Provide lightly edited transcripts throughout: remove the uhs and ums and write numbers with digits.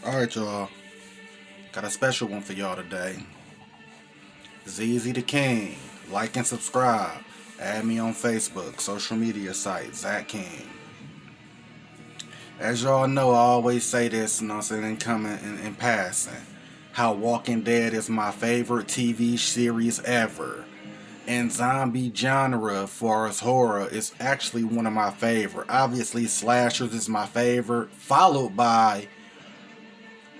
Alright, y'all. Got a special one for y'all today. Zeezzy the King. Like and subscribe. Add me on Facebook, social media site, Zach King. As y'all know, I always say this, in coming in passing. How Walking Dead is my favorite TV series ever. And zombie genre, for as horror, is actually one of my favorite. Obviously, slashers is my favorite, followed by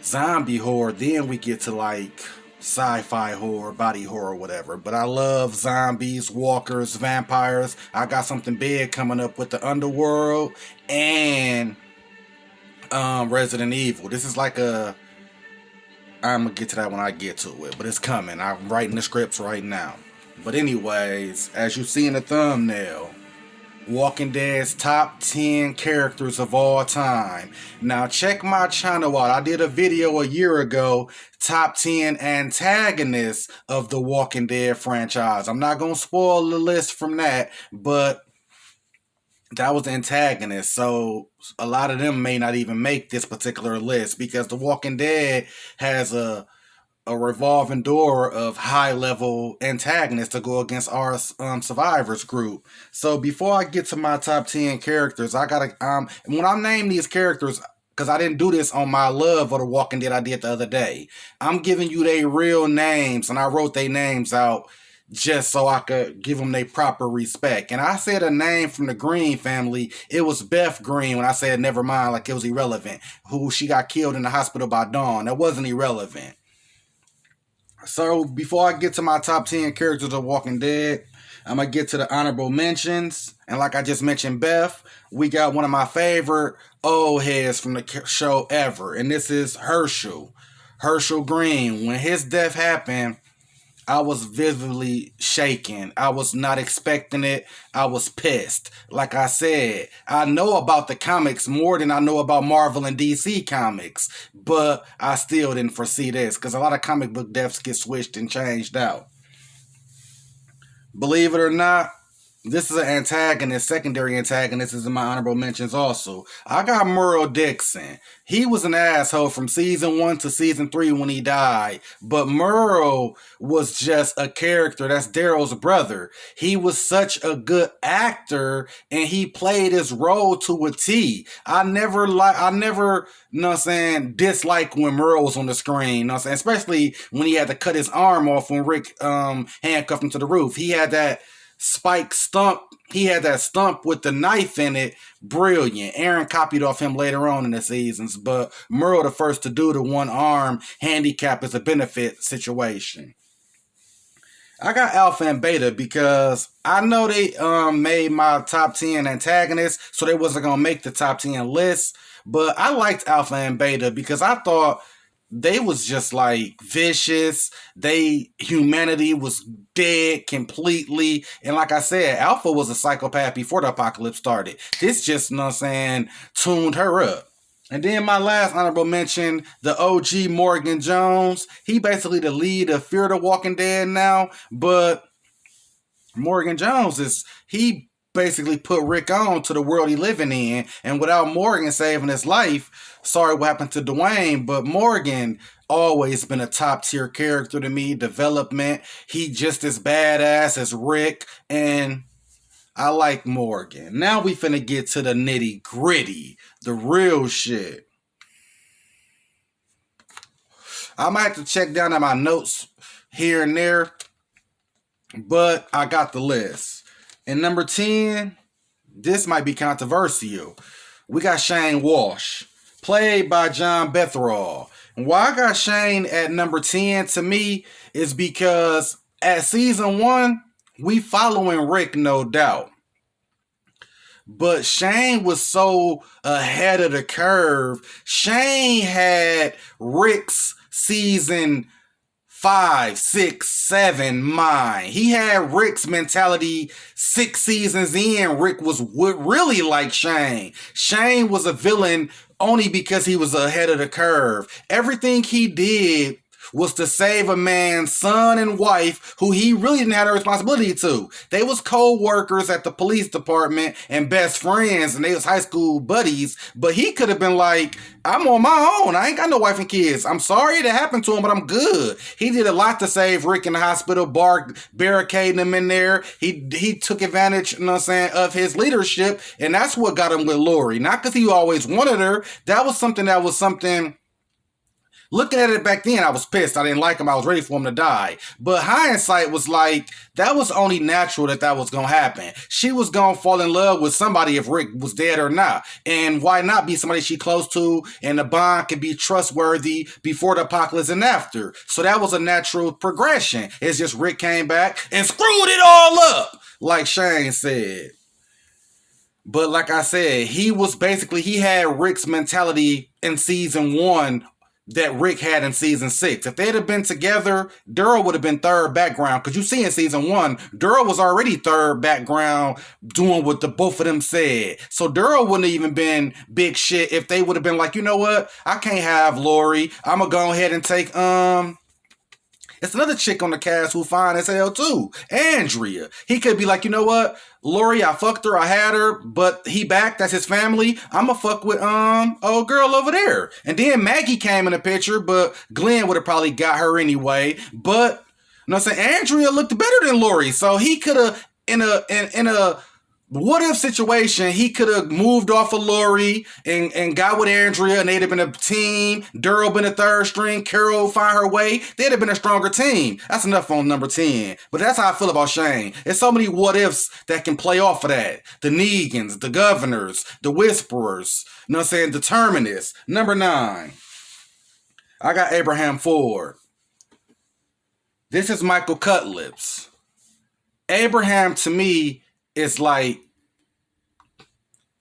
zombie horror. Then we get to like sci-fi horror, body horror, whatever. But I love zombies, walkers, vampires. I got something big coming up with the underworld and Resident Evil. This is like a I'm gonna get to that when I get to it, but it's coming. I'm writing the scripts right now. But anyways, as you see in the thumbnail, Walking Dead's top 10 characters of all time. Now check my channel out. I did a video a year ago, top 10 antagonists of the Walking Dead franchise. I'm not going to spoil the list from that, but that was the antagonist. So a lot of them may not even make this particular list because the Walking Dead has a revolving door of high-level antagonists to go against our survivors group. So before I get to my top 10 characters, I gotta when I name these characters, because I didn't do this on my love of the Walking Dead I did the other day, I'm giving you their real names, and I wrote their names out just so I could give them their proper respect. And I said a name from the Green family. It was Beth Green when I said never mind, like it was irrelevant. Who she got killed in the hospital by Dawn. That wasn't irrelevant. So before I get to my top 10 characters of Walking Dead, I'm going to get to the honorable mentions. And like I just mentioned Beth, we got one of my favorite old heads from the show ever. And this is Herschel. Herschel Green. When his death happened, I was visibly shaken. I was not expecting it. I was pissed. Like I said, I know about the comics more than I know about Marvel and DC comics, but I still didn't foresee this because a lot of comic book deaths get switched and changed out. Believe it or not, this is an antagonist, secondary antagonist is in my honorable mentions also. I got Daryl Dixon. He was an asshole from season 1 to season 3 when he died. But Merle was just a character. That's Daryl's brother. He was such a good actor and he played his role to a T. I never, you know what I'm saying, disliked when Merle was on the screen. You know what I'm saying? Especially when he had to cut his arm off when Rick handcuffed him to the roof. He had that spike stump. He had that stump with the knife in it. Brilliant. Aaron copied off him later on in the seasons, but Merle the first to do the one arm handicap as a benefit situation. I got Alpha and Beta because I know they made my top 10 antagonists, so they wasn't going to make the top 10 list, but I liked Alpha and Beta because I thought they was just like vicious. Humanity was dead completely. And like I said, Alpha was a psychopath before the apocalypse started. This just, you know what I'm saying, tuned her up. And then my last honorable mention, the OG Morgan Jones. He basically the lead of Fear the Walking Dead now. But Morgan Jones he basically put Rick on to the world he living in. And without Morgan saving his life, sorry what happened to Dwayne, but Morgan always been a top tier character to me. Development. He just as badass as Rick. And I like Morgan. Now we finna get to the nitty gritty. The real shit. I might have to check down at my notes here and there. But I got the list. And number 10, this might be controversial. We got Shane Walsh, played by John Bethroll. And why I got Shane at number 10 to me is because at season 1, we following Rick, no doubt. But Shane was so ahead of the curve. Shane had Rick's season 5, 6, 7 mind. He had Rick's mentality 6 seasons in. Rick was really like Shane. Shane was a villain only because he was ahead of the curve. Everything he did was to save a man's son and wife who he really didn't have a responsibility to. They was co-workers at the police department and best friends, and they was high school buddies, but he could have been like, I'm on my own. I ain't got no wife and kids. I'm sorry it happened to him, but I'm good. He did a lot to save Rick in the hospital, barricading him in there. He took advantage, you know what I'm saying, of his leadership, and that's what got him with Lori. Not because he always wanted her. That was something. Looking at it back then, I was pissed. I didn't like him. I was ready for him to die. But hindsight was like, that was only natural that was going to happen. She was going to fall in love with somebody if Rick was dead or not. And why not be somebody she close to, and the bond can be trustworthy before the apocalypse and after. So that was a natural progression. It's just Rick came back and screwed it all up, like Shane said. But like I said, he had Rick's mentality in season 1 that Rick had in season 6. If they'd have been together, Daryl would have been third background. Because you see in season 1, Daryl was already third background doing what the both of them said. So Daryl wouldn't have even been big shit if they would have been like, you know what? I can't have Lori. I'm going to go ahead and take, it's another chick on the cast who fine as hell too. Andrea. He could be like, you know what? Lori, I fucked her, I had her, but he back, that's his family. I'ma fuck with old girl over there. And then Maggie came in the picture, but Glenn would have probably got her anyway. But you know what I'm saying? Andrea looked better than Lori. So he could have in a what if situation, he could have moved off of Lori and got with Andrea, and they'd have been a team. Daryl been a third string. Carol find her way. They'd have been a stronger team. That's enough on number 10. But that's how I feel about Shane. There's so many what ifs that can play off of that. The Negans, the Governors, the Whisperers, you know what I'm saying? Determinists. Number 9. I got Abraham Ford. This is Michael Cutlips. Abraham, to me, it's like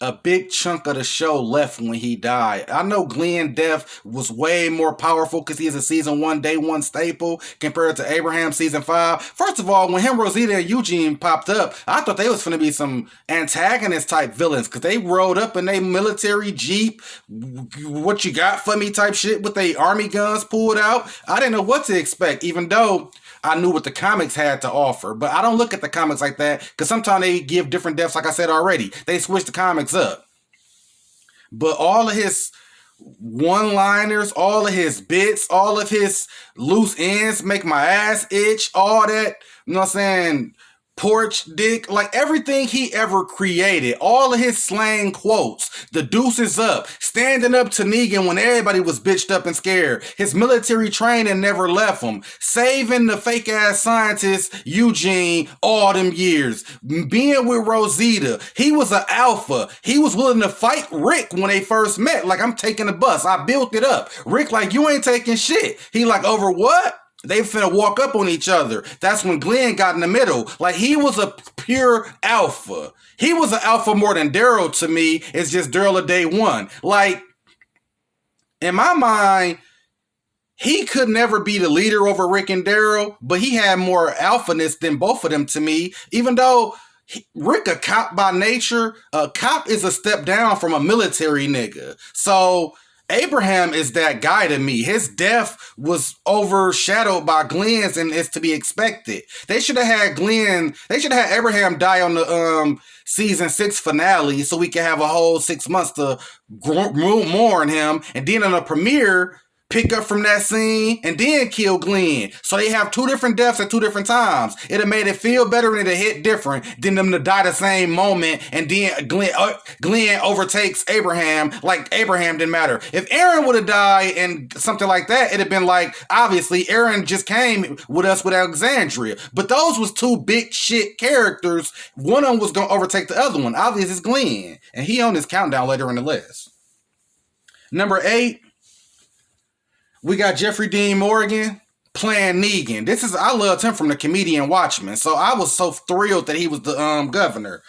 a big chunk of the show left when he died. I know Glenn's death was way more powerful because he's a season 1, day 1 staple compared to Abraham season 5. First of all, when him, Rosita, and Eugene popped up, I thought they was going to be some antagonist type villains because they rode up in their military jeep, what you got for me type shit with their army guns pulled out. I didn't know what to expect, even though I knew what the comics had to offer. But I don't look at the comics like that because sometimes they give different deaths, like I said already. They switch the comics up. But all of his one-liners, all of his bits, all of his loose ends make my ass itch, all that, you know what I'm saying, porch dick, like everything he ever created, all of his slang quotes, the deuce is up, standing up to Negan when everybody was bitched up and scared, his military training never left him, saving the fake ass scientist Eugene all them years, being with Rosita, he was an alpha, he was willing to fight Rick when they first met, like I'm taking the bus, I built it up, Rick like you ain't taking shit, he like over what? They finna walk up on each other. That's when Glenn got in the middle. Like, he was a pure alpha. He was an alpha more than Daryl to me. It's just Daryl of day 1. Like, in my mind, he could never be the leader over Rick and Daryl, but he had more alphaness than both of them to me. Even though Rick a cop by nature, a cop is a step down from a military nigga. So Abraham is that guy to me. His death was overshadowed by Glenn's, and it's to be expected. They should have had Abraham die on the season 6 finale so we could have a whole 6 months to mourn him, and then on the premiere, pick up from that scene and then kill Glenn. So they have 2 different deaths at 2 different times. It'd have made it feel better and it'd hit different than them to die the same moment and then Glenn overtakes Abraham like Abraham didn't matter. If Aaron would have died and something like that, it'd have been like, obviously Aaron just came with us with Alexandria. But those was 2 big shit characters. One of them was going to overtake the other one. Obviously it's Glenn. And he on his countdown later in the list. Number 8. We got Jeffrey Dean Morgan playing Negan. I loved him from the comedian Watchmen, so I was so thrilled that he was the governor.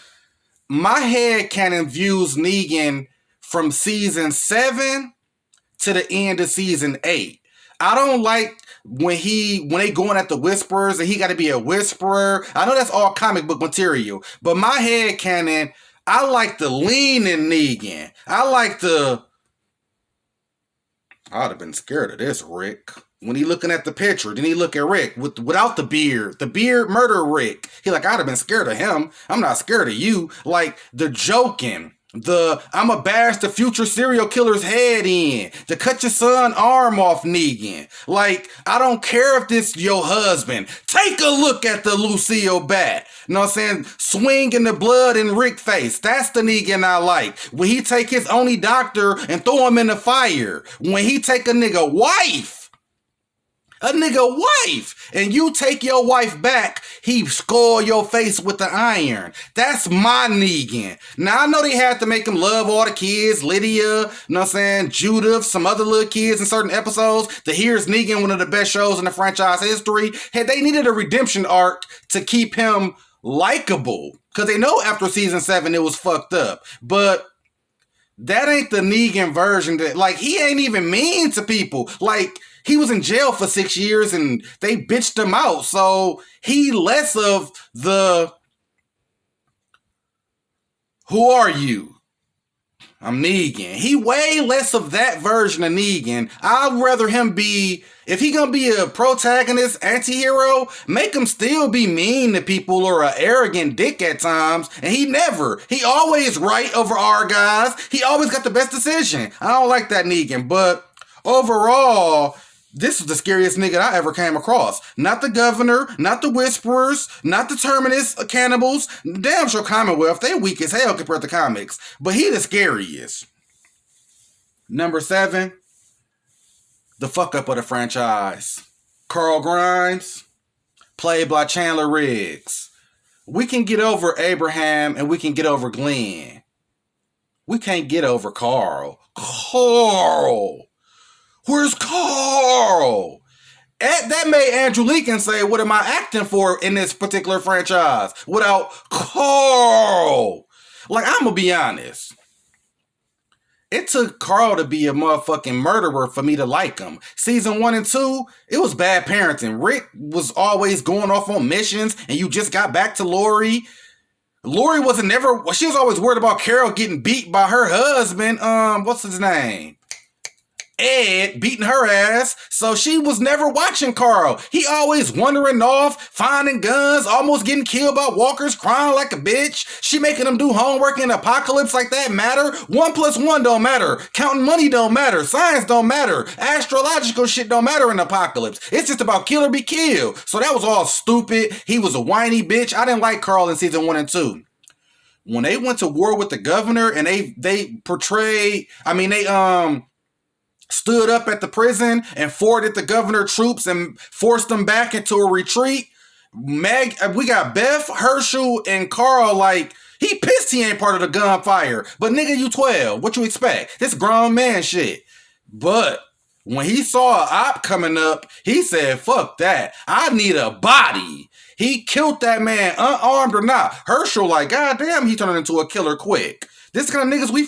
My headcanon views Negan from season 7 to the end of season 8. I don't like when they going at the Whisperers and he got to be a Whisperer. I know that's all comic book material, but my headcanon, I like the lean in Negan. I like the I'd have been scared of this, Rick. When he looking at the picture, then he look at Rick without the beard. The beard murder Rick. He like, I'd have been scared of him. I'm not scared of you. Like, the joking. I'ma bash the future serial killer's head in. To cut your son arm off, Negan. Like, I don't care if this your husband. Take a look at the Lucille bat. You know what I'm saying? Swinging the blood in Rick's face. That's the Negan I like. When he take his only doctor and throw him in the fire. When he take a nigga wife. And you take your wife back, he score your face with the iron. That's my Negan. Now, I know they had to make him love all the kids, Lydia, you know what I'm saying, Judith, some other little kids in certain episodes. The Here's Negan, one of the best shows in the franchise history. Hey, they needed a redemption arc to keep him likable. Because they know after season 7 it was fucked up. But that ain't the Negan version that, like, he ain't even mean to people. Like, he was in jail for 6 years and they bitched him out. So he less of the, who are you? I'm Negan. He way less of that version of Negan. I'd rather him be, if he gonna be a protagonist, anti-hero, make him still be mean to people or an arrogant dick at times. And he always right over our guys. He always got the best decision. I don't like that Negan, but overall, this is the scariest nigga I ever came across. Not the governor, not the whisperers, not the terminus cannibals. Damn sure Commonwealth, they weak as hell compared to comics. But he the scariest. Number 7, the fuck up of the franchise. Carl Grimes, played by Chandler Riggs. We can get over Abraham and we can get over Glenn. We can't get over Carl. Carl! Where's Carl? That made Andrew Lincoln say, what am I acting for in this particular franchise without Carl? Like, I'm gonna be honest. It took Carl to be a motherfucking murderer for me to like him. Season 1 and 2, it was bad parenting. Rick was always going off on missions and you just got back to Lori. Lori she was always worried about Carol getting beat by her husband. What's his name? Ed, beating her ass, so she was never watching Carl. He always wandering off, finding guns, almost getting killed by walkers, crying like a bitch. She making him do homework in Apocalypse like that matter. 1 + 1 don't matter. Counting money don't matter. Science don't matter. Astrological shit don't matter in Apocalypse. It's just about kill or be killed. So that was all stupid. He was a whiny bitch. I didn't like Carl in season 1 and 2. When they went to war with the governor and they stood up at the prison and forwarded the governor troops and forced them back into a retreat. We got Beth, Herschel, and Carl, like, he pissed he ain't part of the gunfire. But nigga, you 12. What you expect? This grown man shit. But when he saw an op coming up, he said, fuck that. I need a body. He killed that man, unarmed or not. Herschel, like, goddamn, he turned into a killer quick. This kind of niggas we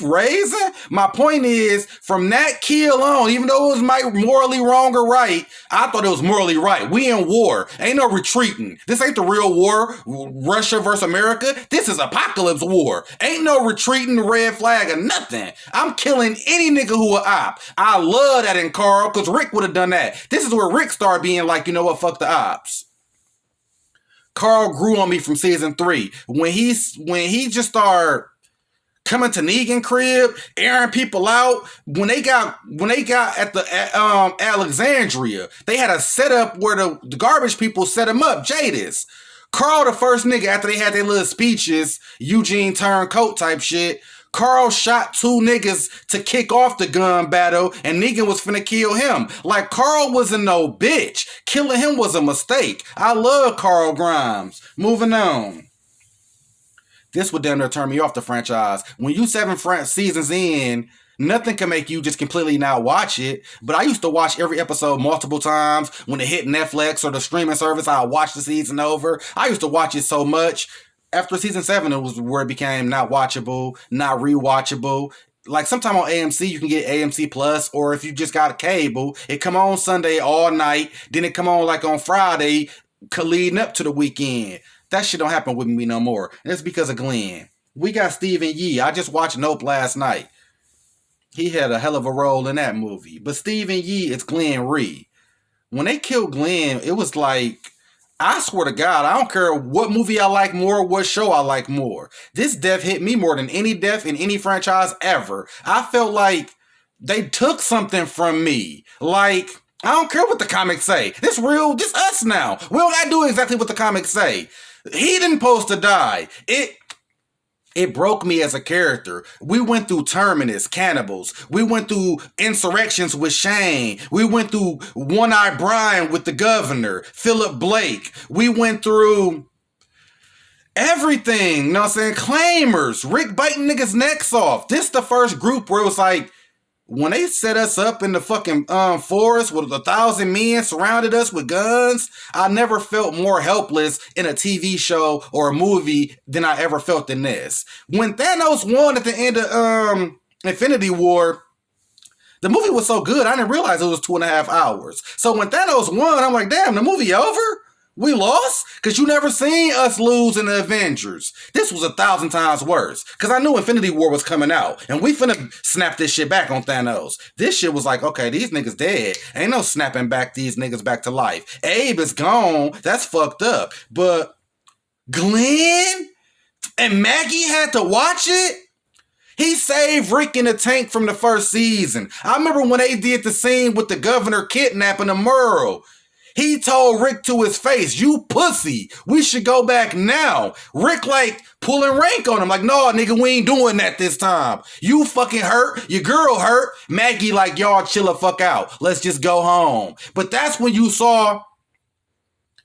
raising? My point is, from that kill on, even though it was morally wrong or right, I thought it was morally right. We in war. Ain't no retreating. This ain't the real war, Russia versus America. This is apocalypse war. Ain't no retreating, red flag or nothing. I'm killing any nigga who a op. I love that in Carl, because Rick would have done that. This is where Rick started being like, you know what, fuck the ops. Carl grew on me from season 3. When he just started coming to Negan crib, airing people out. When they got at the Alexandria, they had a setup where the garbage people set him up. Jadis. Carl, the first nigga, after they had their little speeches, Eugene Turncoat type shit, Carl shot 2 niggas to kick off the gun battle, and Negan was finna kill him. Like, Carl wasn't no bitch. Killing him was a mistake. I love Carl Grimes. Moving on. This would damn near turn me off the franchise. When you 7 seasons in, nothing can make you just completely not watch it. But I used to watch every episode multiple times. When it hit Netflix or the streaming service, I would watch the season over. I used to watch it so much. After season 7, it was where it became not watchable, not rewatchable. Like, sometime on AMC, you can get AMC Plus, or if you just got a cable, it come on Sunday all night, then it come on like on Friday, leading up to the weekend. That shit don't happen with me no more. And it's because of Glenn. We got Stephen Yee. I just watched Nope last night. He had a hell of a role in that movie. But Stephen Yee, it's Glenn Rhee. When they killed Glenn, it was like, I swear to God, I don't care what movie I like more, what show I like more. This death hit me more than any death in any franchise ever. I felt like they took something from me. Like, I don't care what the comics say. This real, this us now. We don't gotta do exactly what the comics say. He didn't supposed to die. It broke me as a character. We went through Terminus, Cannibals. We went through insurrections with Shane. We went through One-Eye Brian with the governor, Philip Blake. We went through everything. You know what I'm saying? Claimers, Rick biting niggas' necks off. This the first group where it was like, when they set us up in the fucking forest with 1,000 men surrounded us with guns, I never felt more helpless in a TV show or a movie than I ever felt in this. When Thanos won at the end of Infinity War, the movie was so good, I didn't realize it was 2.5 hours. So when Thanos won, I'm like, damn, the movie over? We lost? Because you never seen us lose in the Avengers. This was 1,000 times worse. Because I knew Infinity War was coming out. And we finna snap this shit back on Thanos. This shit was like, okay, these niggas dead. Ain't no snapping back these niggas back to life. Abe is gone. That's fucked up. But Glenn and Maggie had to watch it? He saved Rick in the tank from the first season. I remember when they did the scene with the governor kidnapping the Merle. He told Rick to his face, you pussy, we should go back now. Rick like pulling rank on him, like, no, nigga, we ain't doing that this time. You fucking hurt, your girl hurt. Maggie like, y'all chill the fuck out. Let's just go home. But that's when you saw,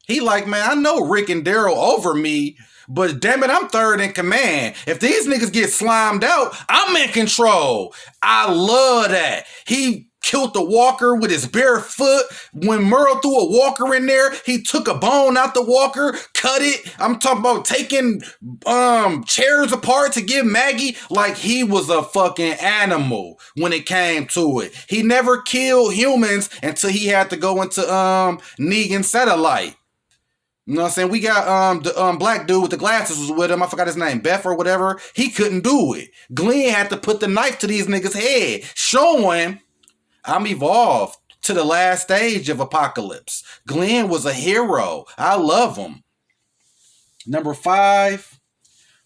he like, man, I know Rick and Daryl over me, but damn it, I'm third in command. If these niggas get slimed out, I'm in control. I love that. He killed the walker with his bare foot. When Merle threw a walker in there, he took a bone out the walker, cut it. I'm talking about taking chairs apart to give Maggie. Like, he was a fucking animal when it came to it. He never killed humans until he had to go into Negan satellite. You know what I'm saying? We got the black dude with the glasses was with him. I forgot his name, Beth or whatever. He couldn't do it. Glenn had to put the knife to these niggas' head, showing I'm evolved to the last stage of Apocalypse. Glenn was a hero. I love him. Number 5,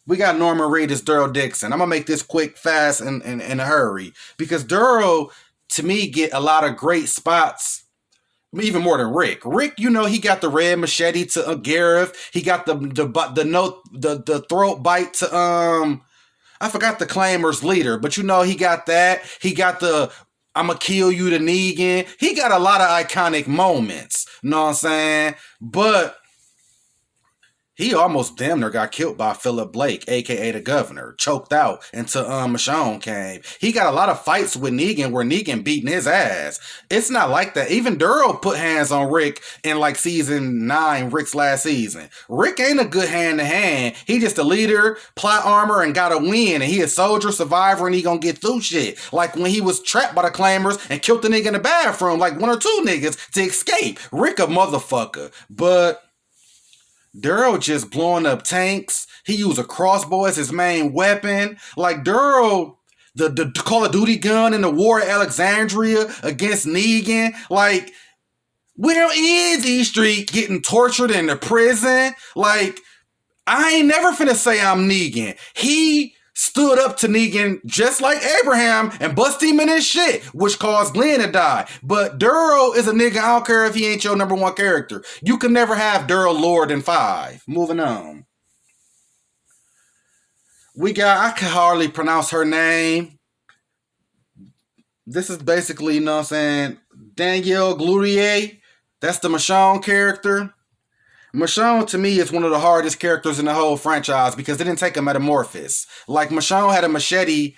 we got Norman Reedus, Daryl Dixon. I'm going to make this quick, fast, and in a hurry. Because Daryl, to me, get a lot of great spots. Even more than Rick. Rick, you know, he got the red machete to Gareth. He got the throat bite to I forgot the Claimers leader, but you know he got that. He got the I'ma kill you to Negan. He got a lot of iconic moments. You know what I'm saying? But he almost damn near got killed by Philip Blake, a.k.a. the governor. Choked out until Michonne came. He got a lot of fights with Negan where Negan beating his ass. It's not like that. Even Daryl put hands on Rick in like season 9, Rick's last season. Rick ain't a good hand-to-hand. He just a leader, plot armor, and gotta win. And he a soldier, survivor, and he gonna get through shit. Like when he was trapped by the Claimers and killed the nigga in the bathroom, like 1 or 2 niggas to escape. Rick a motherfucker. But Daryl just blowing up tanks. He used a crossbow as his main weapon. Like Daryl, the Call of Duty gun in the war at Alexandria against Negan. Like, where is E Street getting tortured in the prison? Like, I ain't never finna say I'm Negan. He stood up to Negan just like Abraham and bust him in his shit, which caused Glenn to die. But Daryl is a nigga, I don't care if he ain't your number 1 character. You can never have Daryl Lord in 5. Moving on. We got, I can hardly pronounce her name. This is basically, you know what I'm saying, Danielle Glourier. That's the Michonne character. Michonne, to me, is one of the hardest characters in the whole franchise because they didn't take a metamorphosis. Like, Michonne had a machete,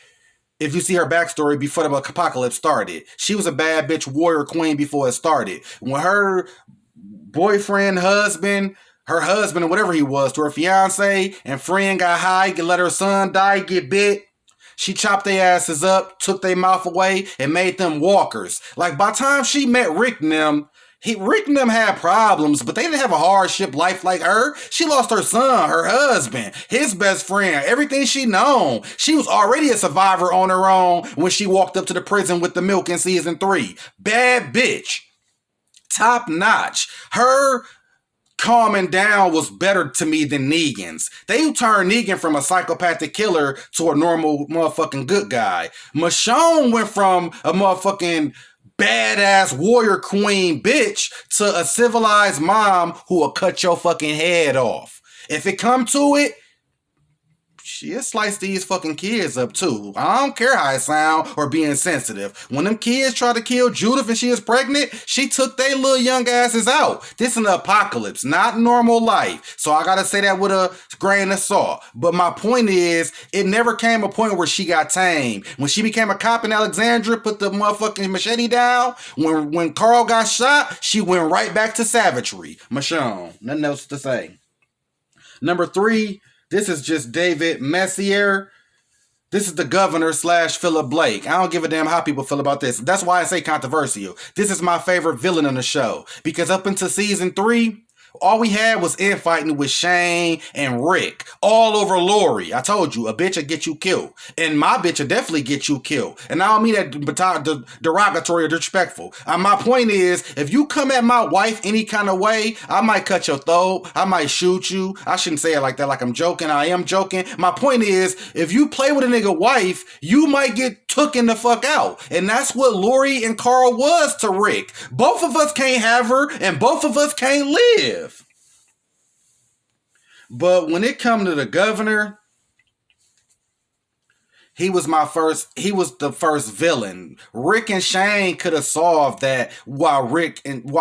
if you see her backstory, before the apocalypse started. She was a bad bitch warrior queen before it started. When her boyfriend, husband, her husband, or whatever he was, to her fiance and friend got high, let her son die, get bit, she chopped their asses up, took their mouth away, and made them walkers. Like, by the time she met Rick and them, Rick and them had problems, but they didn't have a hardship life like her. She lost her son, her husband, his best friend, everything she known. She was already a survivor on her own when she walked up to the prison with the milk in season 3. Bad bitch. Top notch. Her calming down was better to me than Negan's. They turned Negan from a psychopathic killer to a normal motherfucking good guy. Michonne went from a motherfucking badass warrior queen bitch to a civilized mom who will cut your fucking head off. If it come to it, she'll slice these fucking kids up too. I don't care how it sound or being sensitive. When them kids tried to kill Judith and she was pregnant, she took they little young asses out. This is an apocalypse, not normal life. So I gotta say that with a grain of salt. But my point is, it never came a point where she got tamed. When she became a cop in Alexandria, put the motherfucking machete down. When Carl got shot, she went right back to savagery. Michonne, nothing else to say. Number 3, this is just David Messier. This is the governor / Philip Blake. I don't give a damn how people feel about this. That's why I say controversial. This is my favorite villain on the show. Because up until season 3, all we had was infighting with Shane and Rick. All over Lori. I told you, a bitch will get you killed. And my bitch will definitely get you killed. And I don't mean that derogatory or disrespectful. My point is, if you come at my wife any kind of way, I might cut your throat. I might shoot you. I shouldn't say it like that, like I'm joking. I am joking. My point is, if you play with a nigga wife, you might get tooken the fuck out. And that's what Lori and Carl was to Rick. Both of us can't have her, and both of us can't live. But when it come to the governor, he was the first villain. Rick and Shane could have solved that while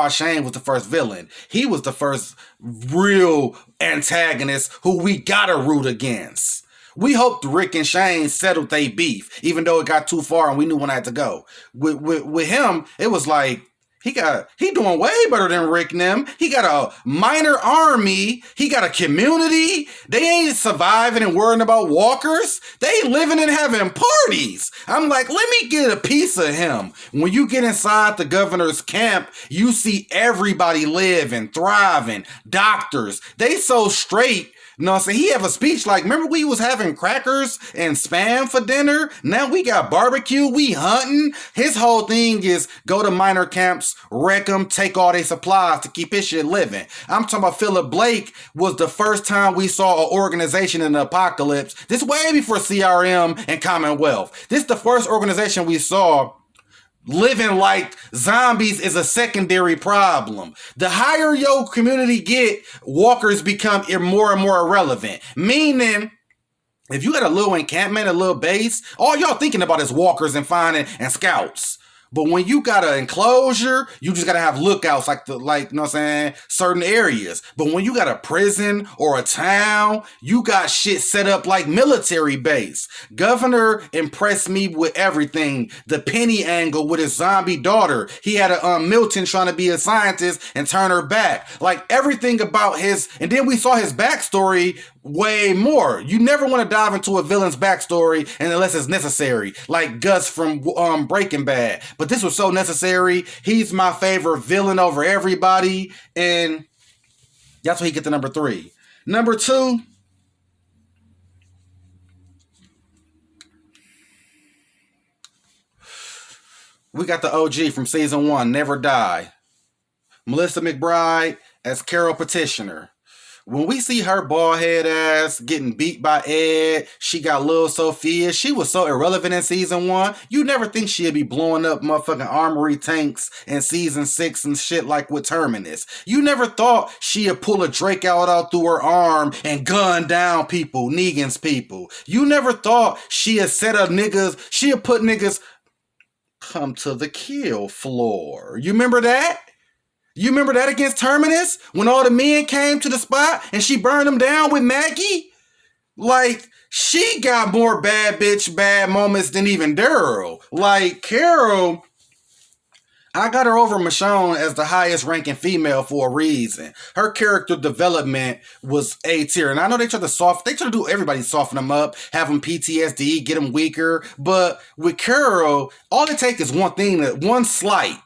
Shane was the first villain. He was the first real antagonist who we gotta root against. We hoped Rick and Shane settled their beef, even though it got too far and we knew when I had to go. With him, it was like, he doing way better than Rick and them. He got a minor army. He got a community. They ain't surviving and worrying about walkers. They living and having parties. I'm like, let me get a piece of him. When you get inside the governor's camp, you see everybody living, thriving, doctors. They so straight. You know what I'm saying? He have a speech like, remember we was having crackers and Spam for dinner? Now we got barbecue, we hunting. His whole thing is go to minor camps, wreck them, take all their supplies to keep his shit living. I'm talking about Philip Blake was the first time we saw an organization in the apocalypse. This way before CRM and Commonwealth. This is the first organization we saw living like zombies is a secondary problem. The higher your community get, walkers become more and more irrelevant. Meaning, if you got a little encampment, a little base, all y'all thinking about is walkers and finding and scouts. But when you got an enclosure, you just got to have lookouts you know what I'm saying, certain areas. But when you got a prison or a town, you got shit set up like military base. Governor impressed me with everything. The Penny angle with his zombie daughter. He had a Milton trying to be a scientist and turn her back. Like everything about and then we saw his backstory way more. You never want to dive into a villain's backstory unless it's necessary. Like Gus from Breaking Bad. But this was so necessary. He's my favorite villain over everybody. And that's why he get the number 3. Number 2. We got the OG from season 1, Never Die. Melissa McBride as Carol Petitioner. When we see her bald head ass getting beat by Ed, she got little Sophia. She was so irrelevant in season 1. You never think she'd be blowing up motherfucking armory tanks in season 6 and shit like with Terminus. You never thought she'd pull a Drake out through her arm and gun down people, Negan's people. You never thought she'd set up niggas, she'd put niggas come to the kill floor. You remember that? You remember that against Terminus? When all the men came to the spot and she burned them down with Maggie? Like, she got more bad bitch bad moments than even Daryl. Like, Carol, I got her over Michonne as the highest ranking female for a reason. Her character development was A tier. And I know they try to do everybody soften them up, have them PTSD, get them weaker. But with Carol, all it takes is one thing, one slight.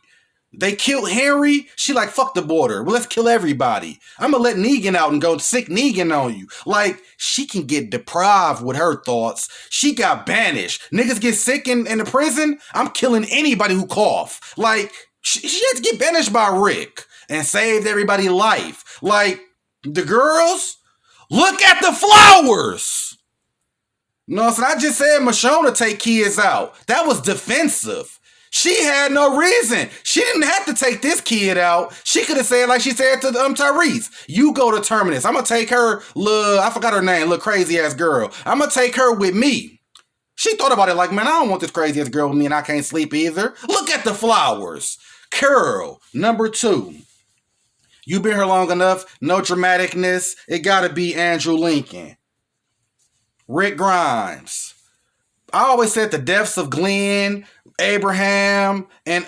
They killed Henry. She like, fuck the border. Well, let's kill everybody. I'm gonna let Negan out and go sick Negan on you. Like, she can get deprived with her thoughts. She got banished. Niggas get sick in the prison. I'm killing anybody who cough. Like, she had to get banished by Rick and saved everybody's life. Like, the girls, look at the flowers. No, so I just said Michonne to take kids out. That was defensive. She had no reason. She didn't have to take this kid out. She could have said, like she said to Tyrese, you go to Terminus. I'm going to take her, I forgot her name, little crazy ass girl. I'm going to take her with me. She thought about it like, man, I don't want this crazy ass girl with me and I can't sleep either. Look at the flowers. Carol, number 2. You've been here long enough. No dramaticness. It got to be Andrew Lincoln. Rick Grimes. I always said the deaths of Glenn, Abraham, and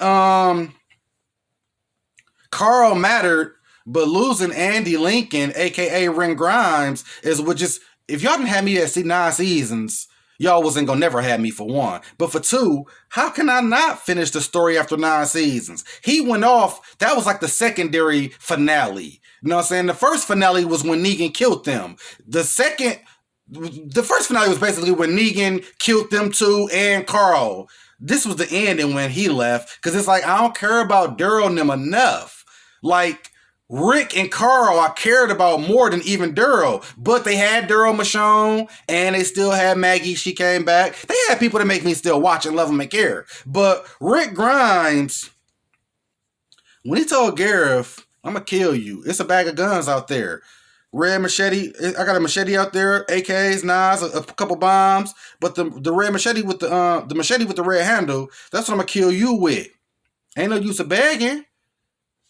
Carl mattered, but losing Andy Lincoln, aka Rick Grimes, is what just, if y'all didn't have me at 9 seasons, y'all wasn't gonna never have me for 1. But for 2, how can I not finish the story after 9 seasons? He went off, that was like the secondary finale. You know what I'm saying? The first finale was when Negan killed them. The first finale was basically when Negan killed them 2 and Carl. This was the ending when he left, because it's like, I don't care about Daryl and them enough. Like, Rick and Carl, I cared about more than even Daryl. But they had Daryl Michonne, and they still had Maggie. She came back. They had people that make me still watch and love them and care. But Rick Grimes, when he told Gareth, I'm going to kill you, it's a bag of guns out there. Red machete, I got a machete out there, AKs, knives, a couple bombs, but the red machete with the machete with the red handle, that's what I'm gonna kill you with. Ain't no use of begging.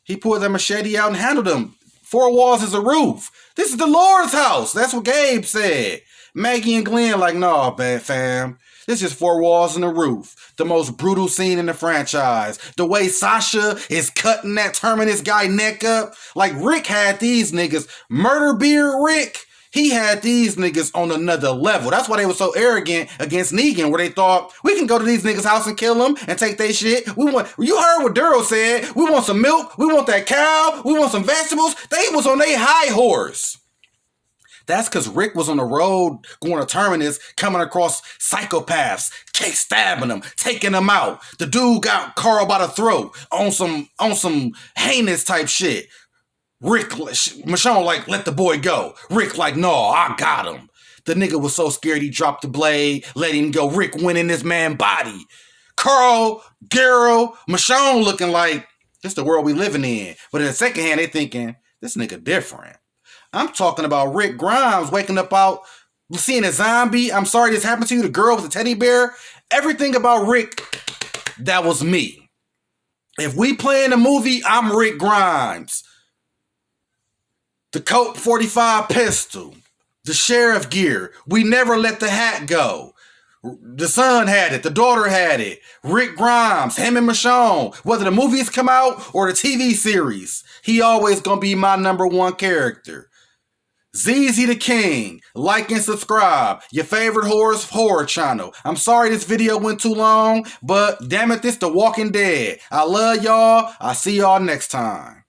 He pulled that machete out and handled him. 4 walls is a roof. This is the Lord's house. That's what Gabe said. Maggie and Glenn like, nah, bad fam. This is 4 walls and a roof. The most brutal scene in the franchise. The way Sasha is cutting that Terminus guy neck up. Like, Rick had these niggas. Murder Beard Rick, he had these niggas on another level. That's why they were so arrogant against Negan, where they thought, we can go to these niggas' house and kill them and take their shit. You heard what Daryl said. We want some milk. We want that cow. We want some vegetables. They was on their high horse. That's because Rick was on the road going to Terminus, coming across psychopaths, stabbing them, taking them out. The dude got Carl by the throat on some heinous type shit. Rick, Michonne like, let the boy go. Rick like, no, I got him. The nigga was so scared he dropped the blade, let him go. Rick went in this man's body. Carl, Daryl, Michonne looking like, this the world we living in. But in the second hand, they thinking, this nigga different. I'm talking about Rick Grimes waking up out, seeing a zombie. I'm sorry this happened to you. The girl with the teddy bear. Everything about Rick, that was me. If we play in a movie, I'm Rick Grimes. The Colt 45 pistol. The sheriff gear. We never let the hat go. The son had it. The daughter had it. Rick Grimes, him and Michonne. Whether the movies come out or the TV series, he always gonna be my number 1 character. Zeezzy the King. Like and subscribe. Your favorite horror channel. I'm sorry this video went too long, but damn it, this The Walking Dead. I love y'all. I'll see y'all next time.